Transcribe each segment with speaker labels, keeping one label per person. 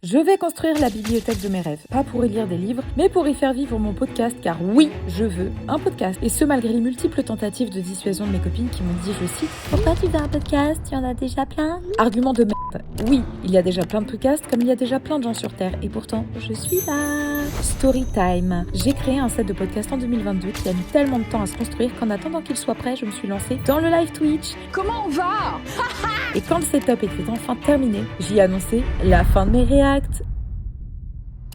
Speaker 1: Je vais construire la bibliothèque de mes rêves, pas pour y lire des livres, mais pour y faire vivre mon podcast, car oui, je veux un podcast. Et ce, malgré les multiples tentatives de dissuasion de mes copines qui m'ont dit, je cite, « Pourquoi tu veux un podcast? Il y en a déjà plein ?» Argument de merde. Oui, il y a déjà plein de podcasts, comme il y a déjà plein de gens sur Terre, et pourtant, je suis là. Storytime. J'ai créé un set de podcasts en 2022 qui a mis tellement de temps à se construire qu'en attendant qu'il soit prêt, je me suis lancée dans le live Twitch.
Speaker 2: Comment on va?
Speaker 1: Et quand le setup était enfin terminé, j'y ai annoncé la fin de mes réacts.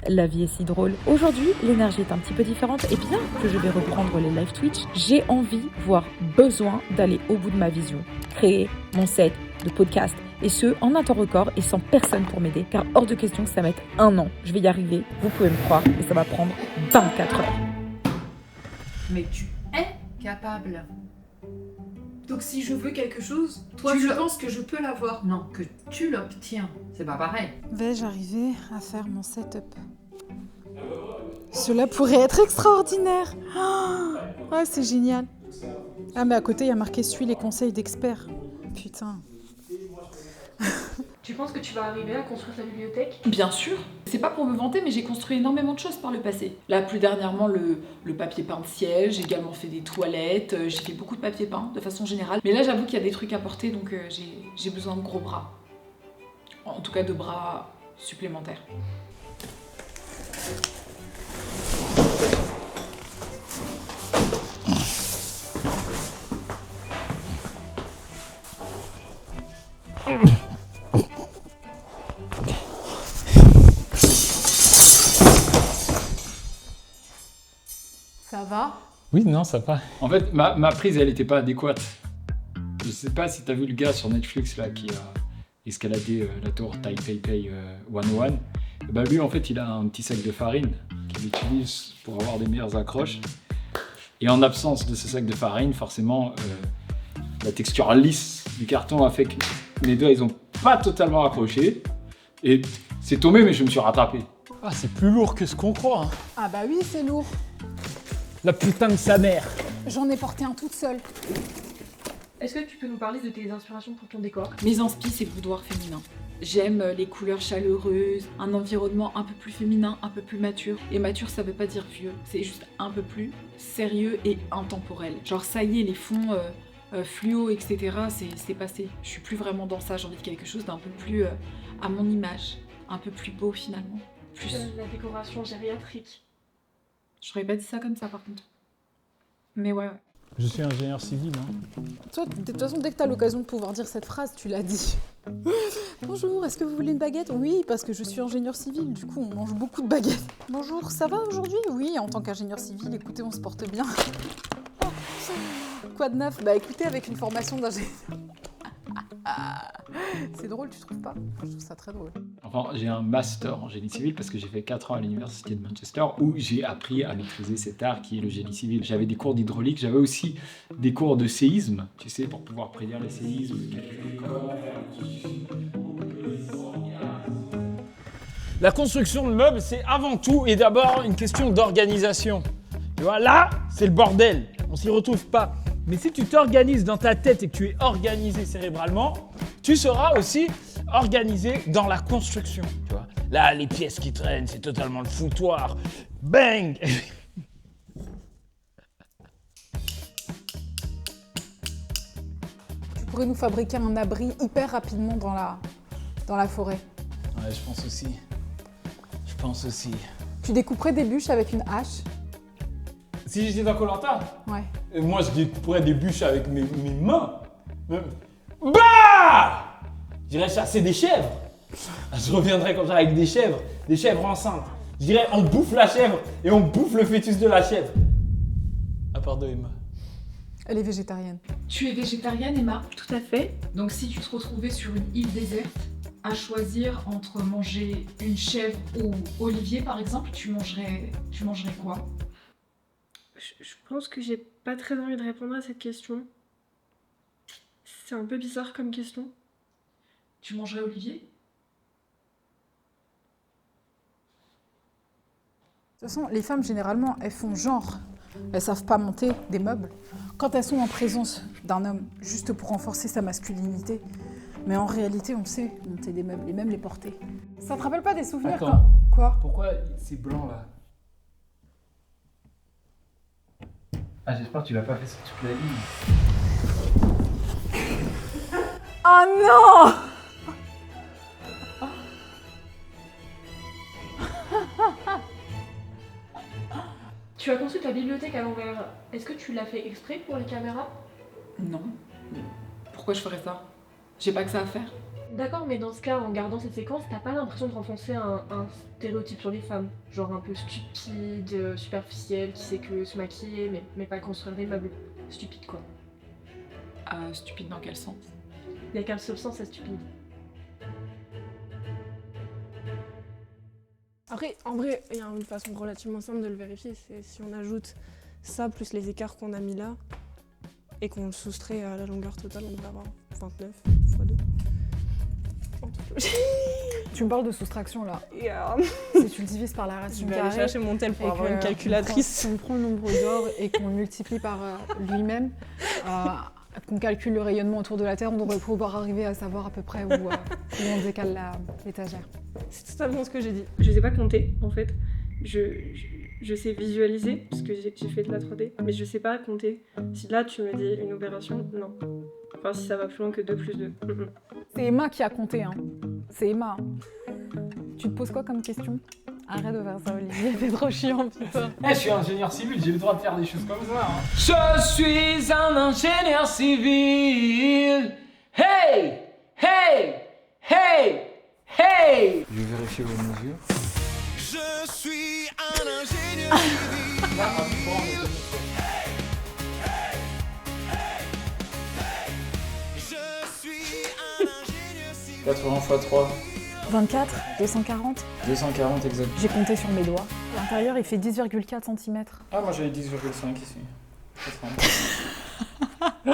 Speaker 1: La vie est si drôle. Aujourd'hui, l'énergie est un petit peu différente et bien que je vais reprendre les live Twitch, j'ai envie, voire besoin d'aller au bout de ma vision. Créer mon set de podcast et ce, en un temps record et sans personne pour m'aider, car hors de question que ça mette 1 an. Je vais y arriver, vous pouvez me croire, et ça va prendre 24 heures.
Speaker 3: Mais tu es capable.
Speaker 4: Donc si je veux quelque chose, toi tu penses que je peux l'avoir?
Speaker 3: Non, que tu l'obtiens. C'est pas pareil.
Speaker 2: Vais-je arriver à faire mon setup? Cela pourrait être extraordinaire. Oh, c'est génial. Ah mais à côté il y a marqué « Suis les conseils d'experts ». Putain.
Speaker 4: Tu penses que tu vas arriver à construire ta bibliothèque?
Speaker 5: Bien sûr. C'est pas pour me vanter, mais j'ai construit énormément de choses par le passé. Là, plus dernièrement, le papier peint de siège, j'ai également fait des toilettes, j'ai fait beaucoup de papier peint, de façon générale. Mais là, j'avoue qu'il y a des trucs à porter, donc j'ai besoin de gros bras. En tout cas, de bras supplémentaires.
Speaker 2: Ça va?
Speaker 6: Oui, non, ça va.
Speaker 7: En fait, ma prise, elle était pas adéquate. Je sais pas si t'as vu le gars sur Netflix là qui a escaladé la tour Taipei 101. Bah lui, en fait, il a un petit sac de farine qu'il utilise pour avoir des meilleures accroches. Et en absence de ce sac de farine, forcément, la texture lisse du carton a fait que mes doigts, ils ont pas totalement accroché. Et c'est tombé, mais je me suis rattrapé.
Speaker 6: Ah, c'est plus lourd que ce qu'on croit. Hein.
Speaker 2: Ah bah oui, c'est lourd.
Speaker 6: La putain de sa mère.
Speaker 2: J'en ai porté un toute seule.
Speaker 4: Est-ce que tu peux nous parler de tes inspirations pour ton décor?
Speaker 5: Mes inspi, c'est le boudoir féminin. J'aime les couleurs chaleureuses, un environnement un peu plus féminin, un peu plus mature. Et mature, ça veut pas dire vieux, c'est juste un peu plus sérieux et intemporel. Genre ça y est, les fonds fluo, etc., c'est passé. Je suis plus vraiment dans ça, j'ai envie de quelque chose d'un peu plus à mon image, un peu plus beau finalement. Plus...
Speaker 4: La décoration gériatrique.
Speaker 5: J'aurais pas dit ça comme ça par contre. Mais ouais.
Speaker 6: Je suis ingénieur civil. Hein.
Speaker 2: Toi, de toute façon, dès que t'as l'occasion de pouvoir dire cette phrase, tu l'as dit. Bonjour, est-ce que vous voulez une baguette? Oui, parce que je suis ingénieur civil, du coup on mange beaucoup de baguettes. Bonjour, ça va aujourd'hui? Oui, en tant qu'ingénieur civil, écoutez, on se porte bien. Quoi de neuf? Bah écoutez, avec une formation d'ingénieur. C'est drôle, tu trouves pas? Je trouve ça très drôle.
Speaker 7: Enfin, j'ai un master en génie civil parce que j'ai fait 4 ans à l'université de Manchester où j'ai appris à maîtriser cet art qui est le génie civil. J'avais des cours d'hydraulique, j'avais aussi des cours de séisme, tu sais, pour pouvoir prédire les séismes.
Speaker 6: La construction de meubles, c'est avant tout et d'abord une question d'organisation. Tu vois, là, c'est le bordel. On s'y retrouve pas. Mais si tu t'organises dans ta tête et que tu es organisé cérébralement, tu seras aussi organisé dans la construction. Tu vois. Là, les pièces qui traînent, c'est totalement le foutoir. Bang!
Speaker 2: Tu pourrais nous fabriquer un abri hyper rapidement dans la forêt.
Speaker 6: Ouais, je pense aussi.
Speaker 2: Tu découperais des bûches avec une hache.
Speaker 6: Si j'étais dans Koh-Lanta,
Speaker 2: Ouais.
Speaker 6: moi je découperais des bûches avec mes mains. Bah! J'irais chasser des chèvres. Je reviendrais comme ça avec des chèvres enceintes. Je dirais on bouffe la chèvre et on bouffe le fœtus de la chèvre. À part de Emma.
Speaker 2: Elle est végétarienne.
Speaker 5: Tu es végétarienne, Emma?
Speaker 4: Tout à fait.
Speaker 5: Donc si tu te retrouvais sur une île déserte, à choisir entre manger une chèvre ou Olivier par exemple, tu mangerais quoi?
Speaker 4: Je pense que j'ai pas très envie de répondre à cette question. C'est un peu bizarre comme question.
Speaker 5: Tu mangerais Olivier?
Speaker 2: De toute façon, les femmes, généralement, elles font genre. Elles savent pas monter des meubles. Quand elles sont en présence d'un homme, juste pour renforcer sa masculinité, Mais en réalité, on sait monter des meubles et même les porter. Ça te rappelle pas des souvenirs
Speaker 6: Attends.
Speaker 2: quand... Quoi?
Speaker 6: Pourquoi c'est blanc là? Ah, j'espère que tu l'as pas fait sur toute la ligne.
Speaker 2: Oh non!
Speaker 4: Tu as conçu ta bibliothèque à l'envers. Est-ce que tu l'as fait exprès pour les caméras?
Speaker 5: Non. Pourquoi je ferais ça? J'ai pas que ça à faire.
Speaker 4: D'accord, mais dans ce cas, en regardant cette séquence, t'as pas l'impression de renfoncer un stéréotype sur les femmes. Genre un peu stupide, superficielle, qui sait que se maquiller, mais pas construire des meubles. Stupide quoi.
Speaker 5: Stupide dans quel sens?
Speaker 4: Il y a qu'un seul sens à stupide. Après, en vrai, il y a une façon relativement simple de le vérifier, c'est si on ajoute ça plus les écarts qu'on a mis là, et qu'on le soustrait à la longueur totale, on devrait avoir 29 x 2.
Speaker 2: Tu me parles de soustraction là.
Speaker 4: Et
Speaker 2: Si tu le divises par la
Speaker 4: je
Speaker 2: racine
Speaker 4: vais aller
Speaker 2: carrée,
Speaker 4: chercher mon tel pour
Speaker 2: et
Speaker 4: avoir une
Speaker 2: que
Speaker 4: calculatrice.
Speaker 2: Si on prend le nombre d'or et qu'on le multiplie par lui-même, qu'on calcule le rayonnement autour de la Terre, on devrait pouvoir arriver à savoir à peu près où on décale l'étagère.
Speaker 4: C'est totalement ce que j'ai dit. Je sais pas compter en fait. Je sais visualiser parce que j'ai fait de la 3D, mais je sais pas compter. Si là tu me dis une opération, non. Enfin si ça va plus loin que 2 plus 2.
Speaker 2: C'est Emma qui a compté, hein. C'est Emma. Tu te poses quoi comme question? Arrête de faire ça, Olivier, t'es trop chiant, putain.
Speaker 6: Eh, je suis ingénieur civil, j'ai le droit de faire des choses comme ça. Hein.
Speaker 8: Je suis un ingénieur civil. Hey, hey, hey, hey.
Speaker 7: Je vais vérifier vos mesures.
Speaker 9: Je suis un ingénieur civil. Je suis un ingénieur civil.
Speaker 7: 80 x 3,
Speaker 2: 24, 240.
Speaker 7: 240 exact.
Speaker 2: J'ai compté sur mes doigts. L'intérieur, il fait 10,4 cm.
Speaker 7: Ah, moi j'avais 10,5 ici. 80.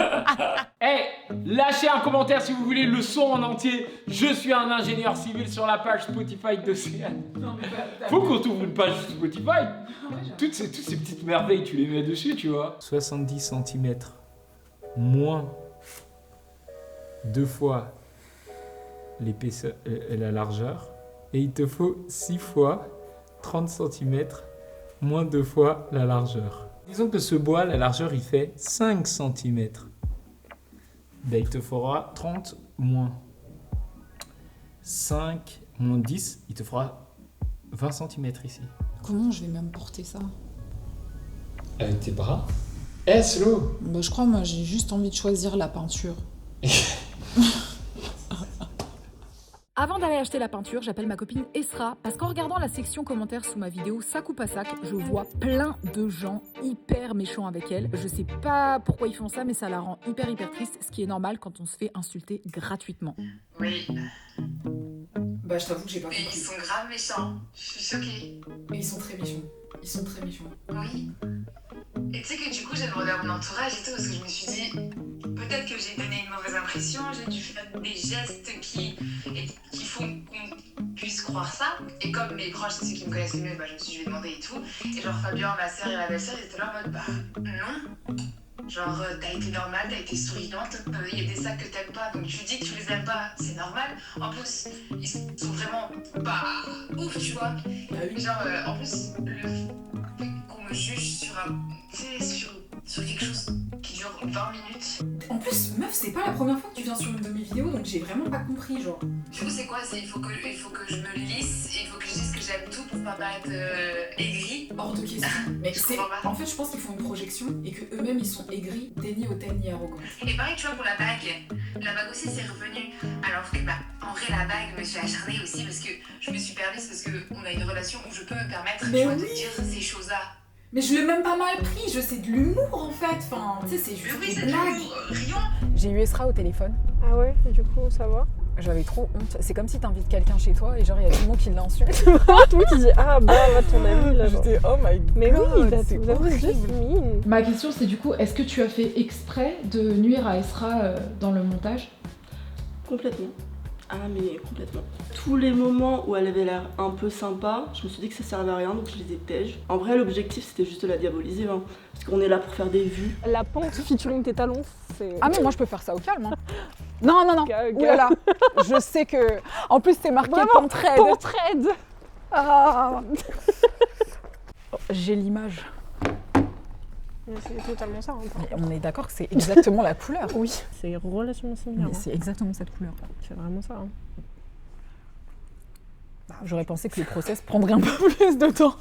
Speaker 8: Hey, lâchez un commentaire si vous voulez le son en entier. Je suis un ingénieur civil sur la page Spotify d'Océane. Faut qu'on trouve une page Spotify. Toutes ces petites merveilles, tu les mets dessus, tu vois.
Speaker 6: 70 cm moins 2 fois l'épaisseur, la largeur. Et il te faut 6 fois 30 cm moins 2 fois la largeur. Disons que ce bois, la largeur, il fait 5 cm. Ben, il te faudra 30 moins 5 moins 10, il te fera 20 cm ici.
Speaker 2: Comment je vais même porter ça?
Speaker 7: Avec tes bras. Eh, slow.
Speaker 2: Bah, je crois, moi, j'ai juste envie de choisir la peinture. Avant d'aller acheter la peinture, j'appelle ma copine Esra parce qu'en regardant la section commentaires sous ma vidéo Sac ou pas sac, je vois plein de gens hyper méchants avec elle. Je sais pas pourquoi ils font ça, mais ça la rend hyper triste, ce qui est normal quand on se fait insulter gratuitement.
Speaker 3: Oui,
Speaker 5: Bah, je t'avoue que j'ai pas
Speaker 3: mais
Speaker 5: compris.
Speaker 3: ils sont grave méchants. Je suis choquée.
Speaker 5: Mais ils sont très méchants. Ils sont très méchants.
Speaker 3: Oui. Et tu sais que du coup, j'ai demandé à mon entourage et tout parce que je me suis dit, peut-être que j'ai donné une mauvaise impression, j'ai dû faire des gestes qui font qu'on puisse croire ça. Et comme mes proches, c'est ceux qui me connaissent le mieux, bah, je me suis dit, je vais demander et tout. Et genre, Fabien, ma sœur et ma belle-sœur, ils étaient là en mode, bah non. Genre, t'as été normale, t'as été souriante, il y a des sacs que t'aimes pas, donc tu dis que tu les aimes pas, c'est normal. En plus, ils sont vraiment pas ouf, tu vois. Genre, en plus, le fait qu'on me juge sur sur quelque chose qui dure 20 minutes.
Speaker 5: En plus, meuf, c'est pas la première fois que tu viens sur une de mes vidéos, donc j'ai vraiment pas compris, genre.
Speaker 3: Du coup, c'est quoi? Il faut que je me lisse, et il faut que je dise que j'aime tout pour pas paraître aigrie.
Speaker 5: Hors de question. Mais
Speaker 3: Je
Speaker 5: c'est...
Speaker 3: comprends pas.
Speaker 5: En fait, je pense qu'ils font une projection et que eux-mêmes ils sont aigris, ni hautaine ni arrogants.
Speaker 3: Et pareil, tu vois, pour la bague aussi, c'est revenu. Alors que, bah, en vrai, la bague, je me suis acharnée aussi parce que je me suis permise, parce qu'on a une relation où je peux me permettre,
Speaker 5: Mais
Speaker 3: tu vois,
Speaker 5: oui.
Speaker 3: de dire ces choses-là.
Speaker 5: Mais je l'ai même pas mal pris, c'est de l'humour en fait. Enfin, tu sais, c'est
Speaker 3: Mais
Speaker 5: juste
Speaker 3: oui,
Speaker 5: des
Speaker 3: c'est
Speaker 5: blagues.
Speaker 3: du riant.
Speaker 2: J'ai eu Esra au téléphone.
Speaker 4: Ah ouais, et du coup ça va?
Speaker 2: J'avais trop honte. C'est comme si t'invites quelqu'un chez toi et genre il y a tout le monde qui l'insulte.
Speaker 4: Tout le monde qui dit ah bah va ton ami là. Genre.
Speaker 2: J'étais oh my god.
Speaker 4: Mais oui,
Speaker 2: c'est
Speaker 4: vous avez juste mine.
Speaker 5: Ma question c'est du coup, est-ce que tu as fait exprès de nuire à Esra dans le montage?
Speaker 10: Complètement. Ah mais complètement. Tous les moments où elle avait l'air un peu sympa, je me suis dit que ça servait à rien donc je les ai tège. En vrai l'objectif c'était juste de la diaboliser hein, parce qu'on est là pour faire des vues.
Speaker 4: La pente featuring tes talons, c'est...
Speaker 2: Ah mais moi je peux faire ça au calme. Hein. Non, non, non. Ouh là là. Je sais que. En plus, c'est marqué Pentraide.
Speaker 4: Pentraide.
Speaker 2: Ah. J'ai l'image.
Speaker 4: C'est totalement ça. Hein.
Speaker 2: Mais on est d'accord que c'est exactement la couleur.
Speaker 4: Oui, c'est relativement similaire.
Speaker 2: Mais c'est exactement cette couleur.
Speaker 4: C'est vraiment ça. Hein.
Speaker 2: Bah, j'aurais pensé que le process prendrait un peu plus de temps.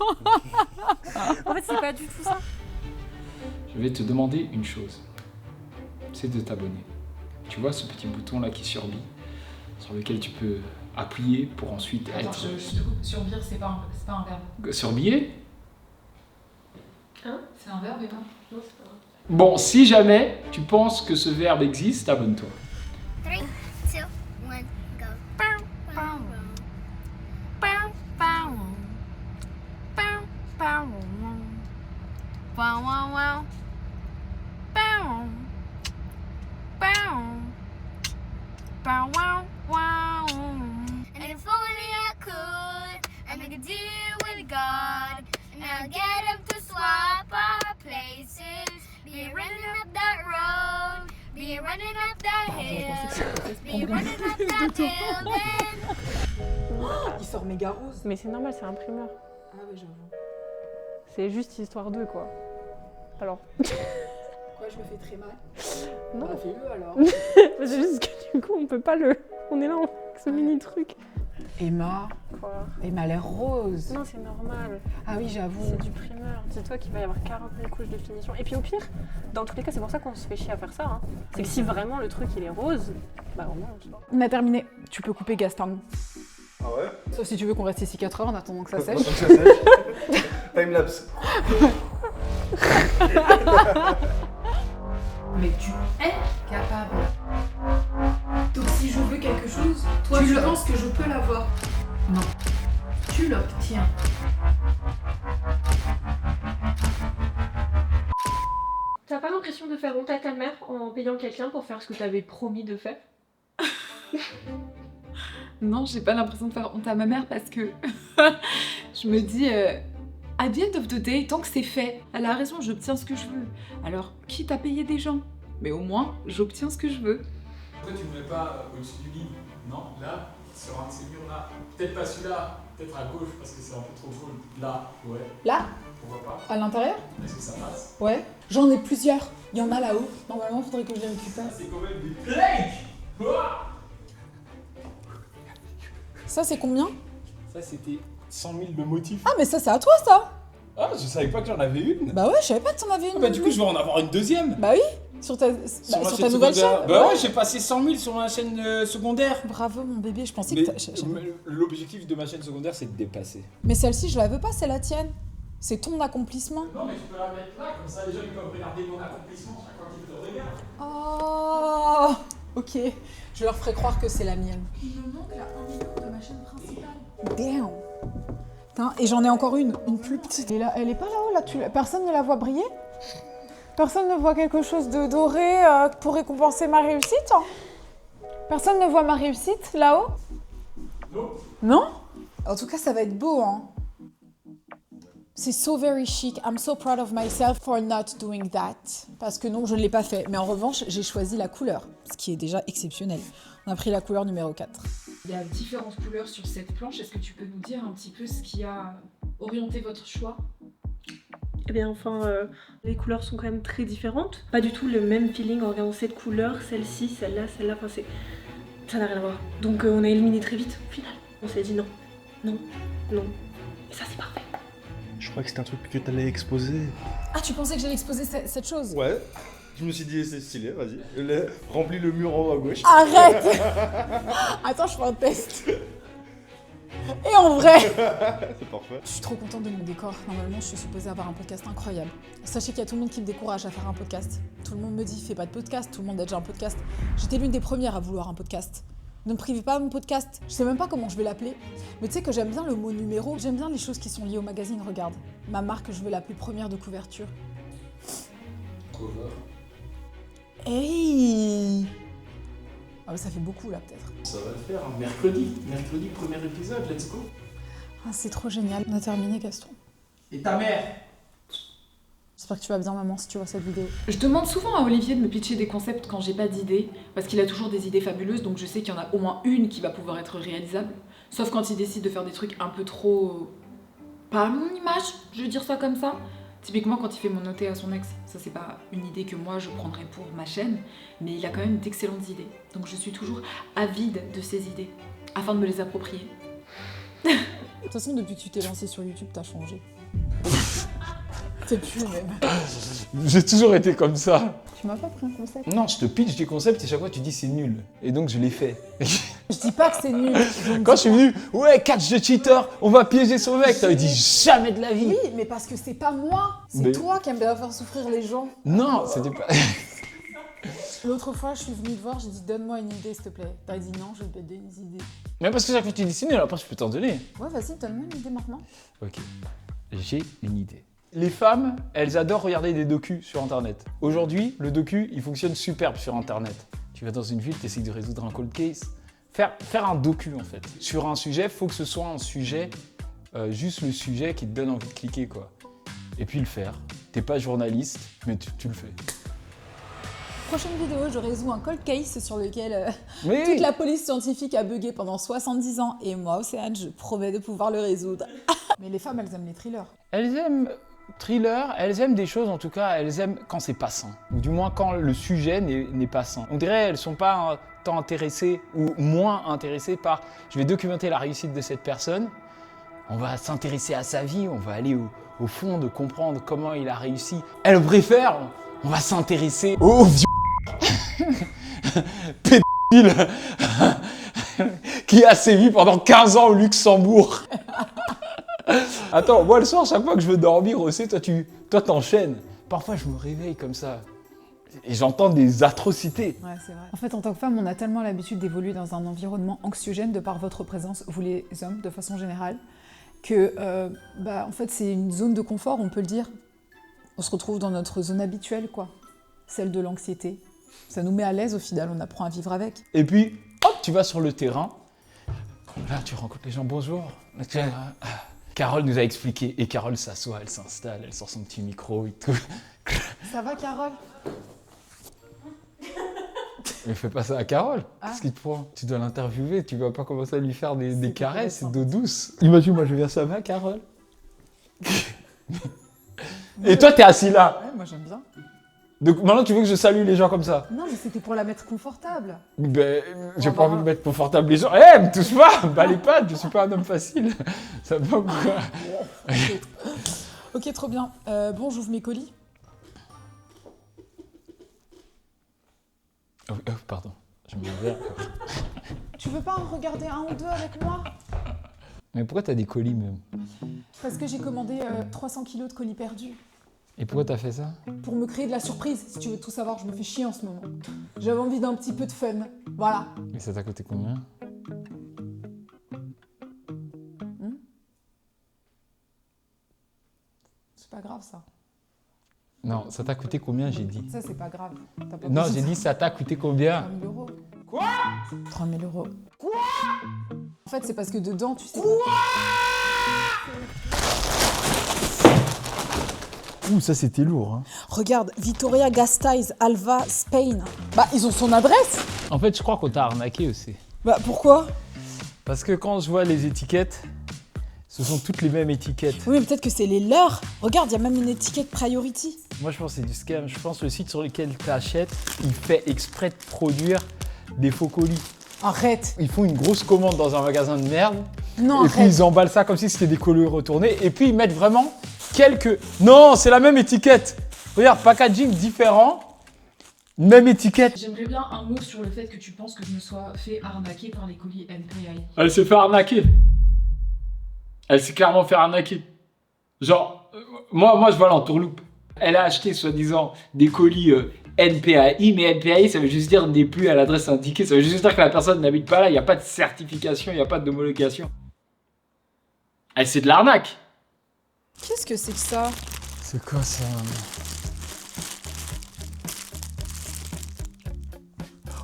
Speaker 4: En fait, c'est pas du tout ça.
Speaker 7: Je vais te demander une chose. C'est de t'abonner. Tu vois ce petit bouton là qui survit, sur lequel tu peux appuyer pour ensuite
Speaker 5: Attends,
Speaker 7: être...
Speaker 5: je te coupe. Survivre, c'est pas un verbe.
Speaker 7: Surveiller.
Speaker 5: Hein? C'est un verbe, Eva?
Speaker 4: Non, c'est pas vrai.
Speaker 7: Bon, si jamais tu penses que ce verbe existe, abonne-toi.
Speaker 11: 3, 2, 1, go. Bow, bow, bow, bow, bow, bow, wow, wow, wow, bow, bow, bow, wow, wow. And if only I could, I make a deal with God, and I'll get him to swap our places. Be running up that road, be running up that hill, be running up that hill, then.
Speaker 2: Il sort méga rose.
Speaker 4: Mais c'est normal, c'est imprimeur.
Speaker 2: Ah oui, j'avoue.
Speaker 4: C'est juste histoire d'eux, quoi. Alors.
Speaker 2: Quoi, je me fais très mal?
Speaker 4: Non.
Speaker 2: Bah, fais-le alors.
Speaker 4: C'est juste que du coup, on peut pas le. On est là avec ce mini truc.
Speaker 2: Emma.
Speaker 4: Quoi?
Speaker 2: Emma a l'air rose.
Speaker 4: Non, c'est normal.
Speaker 2: Ah oui, j'avoue.
Speaker 4: C'est du primeur. Dis-toi qu'il va y avoir 40 000 couches de finition. Et puis au pire, dans tous les cas, c'est pour ça qu'on se fait chier à faire ça. Hein. C'est que si vraiment le truc il est rose, bah au moins on se voit.
Speaker 2: On a terminé. Tu peux couper Gaston.
Speaker 12: Ah ouais?
Speaker 2: Sauf si tu veux qu'on reste ici 4 heures en attendant que ça sèche.
Speaker 12: Attends que ça sèche. Timelapse.
Speaker 5: Mais tu es capable. Donc si je veux quelque chose, toi tu penses que je peux l'avoir? Non. Tu l'obtiens.
Speaker 4: T'as pas l'impression de faire honte à ta mère en payant quelqu'un pour faire ce que t'avais promis de faire?
Speaker 5: Non, j'ai pas l'impression de faire honte à ma mère parce que je me dis, at the end of the day, tant que c'est fait, elle a raison, j'obtiens ce que je veux. Alors, quitte à payer des gens, mais au moins, j'obtiens ce que je veux.
Speaker 6: Pourquoi tu ne mets pas au-dessus du lit? Non, là, sur un de ces murs-là. Peut-être pas celui-là, peut-être à gauche parce que c'est un peu trop cool. Là, ouais.
Speaker 2: Là?
Speaker 6: Pourquoi pas?
Speaker 2: À l'intérieur?
Speaker 6: Est-ce que ça passe?
Speaker 2: Ouais. J'en ai plusieurs. Il y en a là-haut. Normalement, faudrait que je les récupère.
Speaker 6: C'est quand même des plaques! Ouah!
Speaker 2: Ça, c'est combien?
Speaker 6: Ça, c'était 100 000 de motifs.
Speaker 2: Ah, mais ça, c'est à toi, ça!
Speaker 6: Ah, je savais pas que j'en avais une.
Speaker 2: Bah ouais, je savais pas que t'en avais une.
Speaker 6: Ah bah du coup, je vais en avoir une deuxième.
Speaker 2: Bah oui, sur ta,
Speaker 6: Sur ma
Speaker 2: sur
Speaker 6: chaîne
Speaker 2: ta nouvelle
Speaker 6: secondaire.
Speaker 2: chaîne.
Speaker 6: Bah ouais, j'ai passé 100 000 sur ma chaîne secondaire.
Speaker 2: Bravo, mon bébé, je pensais
Speaker 6: Mais
Speaker 2: que
Speaker 6: l'objectif de ma chaîne secondaire, c'est de dépasser.
Speaker 2: Mais celle-ci, je la veux pas, c'est la tienne. C'est ton accomplissement.
Speaker 6: Non, mais tu peux la mettre là, comme ça les gens ils peuvent regarder mon accomplissement chaque fois qu'ils te regardent.
Speaker 2: Oh, ok. Je leur ferai croire que c'est la mienne.
Speaker 5: Il me manque là 1 million de ma chaîne principale.
Speaker 2: Damn. Putain, et j'en ai encore une plus petite. Et là, elle est pas là-haut, là, personne ne la voit briller? Personne ne voit quelque chose de doré pour récompenser ma réussite? Personne ne voit ma réussite là-haut?
Speaker 6: Non.
Speaker 2: Non? En tout cas, ça va être beau, hein. C'est so very chic. I'm so proud of myself for not doing that. Parce que non, je ne l'ai pas fait. Mais en revanche, j'ai choisi la couleur, ce qui est déjà exceptionnel. On a pris la couleur numéro 4.
Speaker 5: Il y a différentes couleurs sur cette planche. Est-ce que tu peux nous dire un petit peu ce qui a orienté votre choix?
Speaker 4: Eh bien enfin, les couleurs sont quand même très différentes. Pas du tout le même feeling en regardant cette couleur, celle-ci, celle-là, enfin ça n'a rien à voir. Donc on a éliminé très vite au final. On s'est dit non, non, non. Et ça c'est parfait.
Speaker 12: Je crois que c'était un truc que t'allais exposer.
Speaker 2: Ah, tu pensais que j'allais exposer cette chose?
Speaker 12: Ouais. Je me suis dit, c'est stylé, vas-y. Remplis le mur en haut à gauche.
Speaker 2: Arrête. Attends, je fais un test. Et en vrai,
Speaker 12: C'est parfait.
Speaker 2: je suis trop contente de mon décor. Normalement, je suis supposée avoir un podcast incroyable. Sachez qu'il y a tout le monde qui me décourage à faire un podcast. Tout le monde me dit, fais pas de podcast. Tout le monde a déjà un podcast. J'étais l'une des premières à vouloir un podcast. Ne me privez pas de mon podcast. Je sais même pas comment je vais l'appeler. Mais tu sais que j'aime bien le mot numéro. J'aime bien les choses qui sont liées au magazine. Regarde, ma marque, je veux l'appeler première de couverture.
Speaker 6: Cover.
Speaker 2: Hey! Ah mais ça fait beaucoup là peut-être.
Speaker 8: Ça va le faire, hein. Mercredi, premier épisode, let's go.
Speaker 2: Ah c'est trop génial. On a terminé Gaston.
Speaker 8: Et ta mère?
Speaker 2: J'espère que tu vas bien, maman, si tu vois cette vidéo.
Speaker 5: Je demande souvent à Olivier de me pitcher des concepts quand j'ai pas d'idées, parce qu'il a toujours des idées fabuleuses, donc je sais qu'il y en a au moins une qui va pouvoir être réalisable. Sauf quand il décide de faire des trucs un peu trop... pas à mon image, je veux dire ça comme ça. Typiquement quand il fait mon noté à son ex, ça c'est pas une idée que moi je prendrais pour ma chaîne, mais il a quand même d'excellentes idées. Donc je suis toujours avide de ses idées, afin de me les approprier.
Speaker 2: De toute façon, depuis que tu t'es lancé sur YouTube, t'as changé. C'est plus le même.
Speaker 6: J'ai toujours été comme ça.
Speaker 2: Tu m'as pas pris un concept?
Speaker 6: Non, je te pitch des concepts et chaque fois tu dis c'est nul. Et donc je l'ai fait.
Speaker 2: Je dis pas que c'est nul.
Speaker 6: Quand je suis venu, ouais, catch the cheater, on va piéger son mec. T'avais dit jamais de la vie.
Speaker 2: Oui, mais parce que c'est pas moi. C'est
Speaker 6: Mais-
Speaker 2: toi qui aimes bien faire souffrir les gens.
Speaker 6: Non, c'était pas.
Speaker 2: L'autre fois, je suis venue te voir, j'ai dit donne-moi une idée, s'il te plaît. T'as dit non, je vais te donner des idées.
Speaker 6: Mais parce que chaque fois tu dis c'est nul, après je peux t'en donner.
Speaker 2: Ouais, vas-y, donne-moi une idée maintenant.
Speaker 6: Ok, j'ai une idée. Les femmes, elles adorent regarder des docus sur internet. Aujourd'hui, le docu, il fonctionne superbe sur internet. Tu vas dans une ville, tu essaies de résoudre un cold case. Faire un docu en fait. Sur un sujet, faut que ce soit un sujet, juste le sujet qui te donne envie de cliquer quoi. Et puis le faire. T'es pas journaliste, mais tu le fais.
Speaker 2: Prochaine vidéo, je résous un cold case sur lequel
Speaker 6: Mais
Speaker 2: toute la police scientifique a bugué pendant 70 ans. Et moi, Océane, je promets de pouvoir le résoudre. Mais les femmes, elles aiment les thrillers.
Speaker 6: elles aiment thriller, elles aiment des choses en tout cas, elles aiment quand c'est pas sain. Ou du moins quand le sujet n'est pas sain. On dirait elles sont pas tant intéressées ou moins intéressées par je vais documenter la réussite de cette personne, on va s'intéresser à sa vie, on va aller au fond de comprendre comment il a réussi. Elles préfèrent, on va s'intéresser aux pédophile qui a sévi pendant 15 ans au Luxembourg. Attends, moi le soir, chaque fois que je veux dormir aussi, toi t'enchaînes. Parfois je me réveille comme ça et j'entends des atrocités.
Speaker 2: Ouais, c'est vrai. En fait, en tant que femme, on a tellement l'habitude d'évoluer dans un environnement anxiogène de par votre présence, vous les hommes, de façon générale, que en fait, c'est une zone de confort, on peut le dire. On se retrouve dans notre zone habituelle, quoi. Celle de l'anxiété. Ça nous met à l'aise au final, on apprend à vivre avec.
Speaker 6: Et puis, hop, tu vas sur le terrain. Là, tu rencontres les gens, bonjour. Carole nous a expliqué, et Carole s'assoit, elle s'installe, elle sort son petit micro et tout.
Speaker 2: Ça va, Carole?
Speaker 6: Mais fais pas ça à Carole.
Speaker 2: Ah.
Speaker 6: Qu'est-ce qui te prend? Tu dois l'interviewer, tu vas pas commencer à lui faire des caresses d'eau douce. Imagine, moi je vais dire ça va, Carole. Et toi, t'es assis là.
Speaker 2: Ouais, moi j'aime bien.
Speaker 6: Donc maintenant, tu veux que je salue les gens comme ça?
Speaker 2: Non, mais c'était pour la mettre confortable.
Speaker 6: Ben, j'ai pas envie de mettre confortable les gens. Eh, me touche pas, bats les pattes, je suis pas un homme facile. Ça va ou quoi?
Speaker 2: Ok, trop bien. Bon, j'ouvre mes colis.
Speaker 6: Oh, pardon, je me reviens.
Speaker 2: Tu veux pas en regarder un ou deux avec moi?
Speaker 6: Mais pourquoi t'as des colis même?
Speaker 2: Parce que j'ai commandé 300 kilos de colis perdus.
Speaker 6: Et pourquoi t'as fait ça?
Speaker 2: Pour me créer de la surprise, si tu veux tout savoir, je me fais chier en ce moment. J'avais envie d'un petit peu de fun. Voilà.
Speaker 6: Et ça t'a coûté combien?
Speaker 2: C'est pas grave ça.
Speaker 6: Non, ça t'a coûté combien, j'ai dit?
Speaker 2: Ça, c'est pas grave. T'as pas
Speaker 6: Non,
Speaker 2: besoin
Speaker 6: j'ai
Speaker 2: de
Speaker 6: dit ça t'a coûté combien?
Speaker 2: 3 000 euros.
Speaker 6: Quoi?
Speaker 2: 3 000 euros.
Speaker 6: Quoi?
Speaker 2: En fait, c'est parce que dedans, tu sais.
Speaker 6: Ouh, ça c'était lourd. Hein.
Speaker 2: Regarde, Vittoria Gasteiz, Alva, Spain. Bah, ils ont son adresse.
Speaker 6: En fait, je crois qu'on t'a arnaqué aussi.
Speaker 2: Bah, pourquoi?
Speaker 6: Parce que quand je vois les étiquettes, ce sont toutes les mêmes étiquettes.
Speaker 2: Oui, mais peut-être que c'est les leurs. Regarde, il y a même une étiquette priority.
Speaker 6: Moi, je pense que c'est du scam. Je pense que le site sur lequel tu achètes, il fait exprès de produire des faux colis.
Speaker 2: Arrête.
Speaker 6: Ils font une grosse commande dans un magasin de merde.
Speaker 2: Non,
Speaker 6: et
Speaker 2: arrête.
Speaker 6: puis ils emballent ça comme si c'était des colis retournés. Et puis ils mettent vraiment quelques... Non, c'est la même étiquette. Regarde, packaging différent, même étiquette.
Speaker 5: J'aimerais bien un mot sur le fait que tu penses que je me sois fait arnaquer par les colis NPI.
Speaker 8: Elle s'est fait arnaquer. Elle s'est clairement fait arnaquer. Genre, moi je vois l'entourloupe. Elle a acheté soi-disant des colis NPAI, mais NPAI ça veut juste dire n'est plus à l'adresse indiquée. Ça veut juste dire que la personne n'habite pas là, il n'y a pas de certification, il n'y a pas d'homologation. C'est de l'arnaque.
Speaker 2: Qu'est-ce que c'est que ça?
Speaker 6: C'est quoi ça?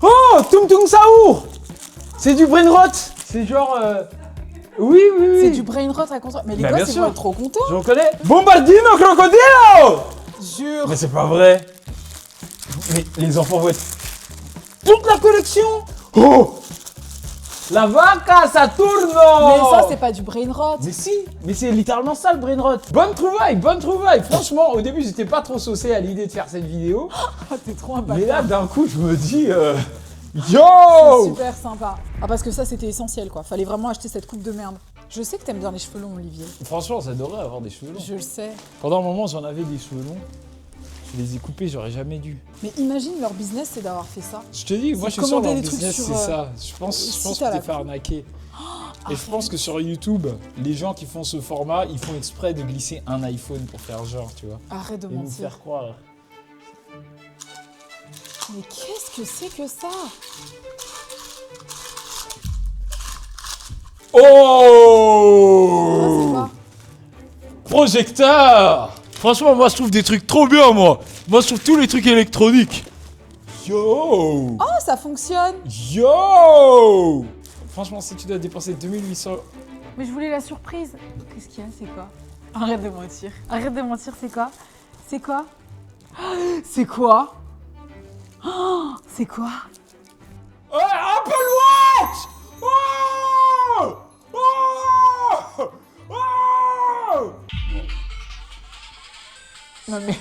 Speaker 6: Oh, Tung Tung Saour! C'est du brain rot! C'est genre... Oui.
Speaker 2: C'est du brain rot à contre. Mais les
Speaker 6: Bah,
Speaker 2: gosses,
Speaker 6: bien
Speaker 2: ils
Speaker 6: sûr.
Speaker 2: vont être trop contents.
Speaker 6: Je reconnais. Bombardino Crocodilo!
Speaker 2: Jure.
Speaker 6: Mais c'est pas vrai. Mais les enfants vont être... Toute la collection. Oh, la vaca, ça tourne.
Speaker 2: Mais ça, c'est pas du brain rot.
Speaker 6: Mais si, mais c'est littéralement ça le brain rot. Bonne trouvaille, bonne trouvaille. Franchement, au début, j'étais pas trop saucé à l'idée de faire cette vidéo.
Speaker 2: Ah, t'es trop un bâtard.
Speaker 6: Mais là, d'un coup, je me dis...
Speaker 2: C'est
Speaker 6: Yo.
Speaker 2: super sympa. Ah, parce que ça, c'était essentiel, quoi. Fallait vraiment acheter cette coupe de merde. Je sais que t'aimes bien les cheveux longs, Olivier.
Speaker 6: Franchement, j'adorais avoir des cheveux longs.
Speaker 2: Je le sais.
Speaker 6: Pendant un moment, j'en avais des cheveux longs. Je les ai coupés, j'aurais jamais dû.
Speaker 2: Mais imagine, leur business, c'est d'avoir fait ça.
Speaker 6: Je te dis, moi je
Speaker 2: C'est
Speaker 6: suis sûr
Speaker 2: commander
Speaker 6: leur
Speaker 2: des trucs
Speaker 6: business,
Speaker 2: sur,
Speaker 6: c'est ça. Je pense
Speaker 2: site
Speaker 6: que
Speaker 2: à la
Speaker 6: t'es fait arnaquer. Et je pense que sur YouTube, les gens qui font ce format, ils font exprès de glisser un iPhone pour faire genre, tu vois.
Speaker 2: Arrête de
Speaker 6: Et nous
Speaker 2: mentir.
Speaker 6: faire croire.
Speaker 2: Mais qu'est-ce que c'est que ça?
Speaker 6: Oh,
Speaker 2: Ah, c'est quoi?
Speaker 6: Projecteur. Franchement, moi je trouve des trucs trop bien, moi. Moi je trouve tous les trucs électroniques. Yo.
Speaker 2: Oh, ça fonctionne.
Speaker 6: Yo. Franchement, si tu dois dépenser 2800...
Speaker 2: Mais je voulais la surprise. Qu'est-ce qu'il y a? C'est quoi? Arrête de mentir. Arrête de mentir, c'est quoi? C'est quoi? C'est quoi? Oh, c'est quoi?
Speaker 6: Oh, Apple Watch. Oh. Oh. Oh.
Speaker 2: Non mais...